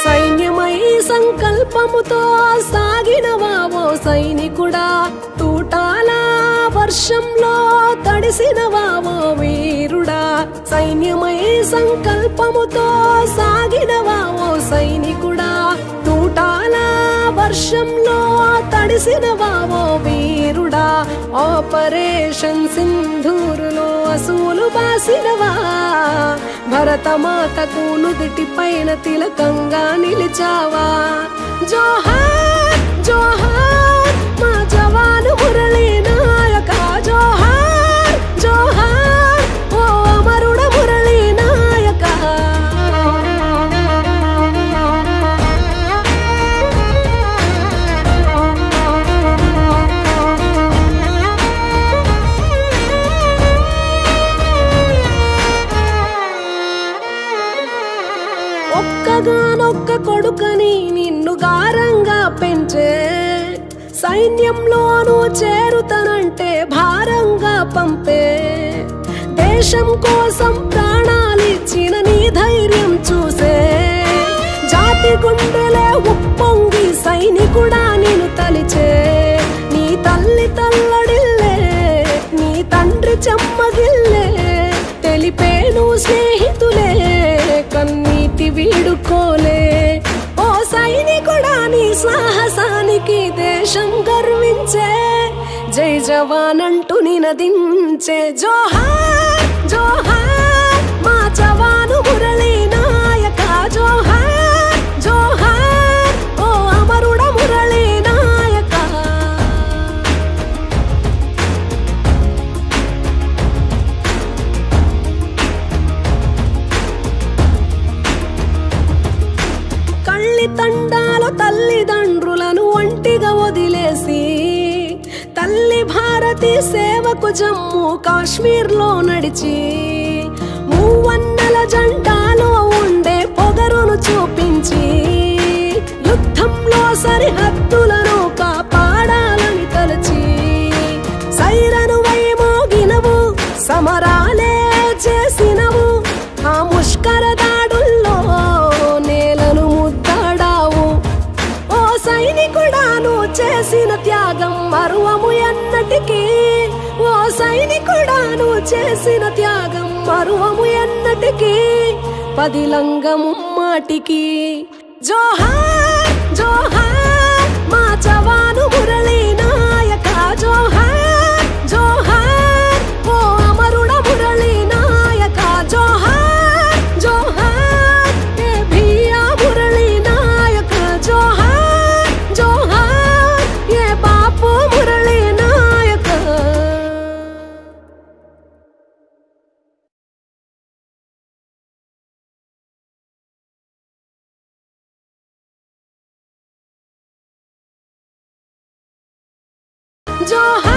సైన్యమై సంకల్పముతో సాగినవా ఓ సైనికుడా, తూటాల వర్షంలో తడిసినవా ఓ వీరుడా. సైన్యమై సంకల్పముతో సాగినవా ఓ సైనికుడా, తూటాల వర్షంలో తడిసినవా ఓ వీరుడా. ఆపరేషన్ సింధూరులో అసూలు బాసినవా, భరతమాతకు నుదుటి పైన తిలకంగా నిలిచావా. జోహార్ జోహార్ మా జవాను మురళీ నాయక, జోహార్ జోహార్ ఓ అమరుడ మురళీ నాయక. ఒక్కగానొక్క కొడుకని నిన్ను గారంగా పెంచే, సైన్యంలోనూ చేరుతనంటే భారంగా పంపే. దేశం కోసం ప్రాణాలిచ్చిన నీ ధైర్యం చూసే, జాతి గుండెలే ఉప్పొంగి సైనికుడా నిన్ను తలిచే. నీ తల్లి తల్లడిల్లే, నీ తండ్రి చెమ్మగిల్లే, తెలిపేను స్నేహితులే కన్నీటి వీడుకోలే. ఓ సైనికుడా నీ సాహసానికి దేశం గర్వించే, జై జవాన్ అంటూ నినదించే. జోహార్ జోహార్ మా జవాను మురళీ నాయక, జోహార్ జోహార్ ఓ అమరుడ మురళీ నాయక. కళ్ళి తండాలు తల్లిదండ్రులను ఒంటిగా వదిలేసి, తల్లి భారతి సేవకు జమ్మూ కాశ్మీర్లో నడిచి, మూవన్నెల జెండాలో ఉండే పొగరును చూపించి, యుద్ధంలో సరిహద్దులను కాపాడాలని తలచి, సైరను వై మోగినవు, సమరాలే చేసినవు, ఆ ముష్కర దాడుల్లో నేలను ముద్దాడావు. ఓ సైనికుడాను చేసిన త్యాగం మరువము ఎన్నటికీ, ఓ సైనికుడాను చేసిన త్యాగం మరువము ఎన్నటికీ, పదిలంగము మాటికి. జోహార్ జోహార్ మా జవాను మురళీ నాయక, జోహార్ జోహార్ ఓ అమరుడ మురళీ నాయక. జోహార్ జోహార్ ఏ భియా మురళీ నాయక, జోహార్ జోహార్ ఏ బాపు మురళీ నాయక. జోహార్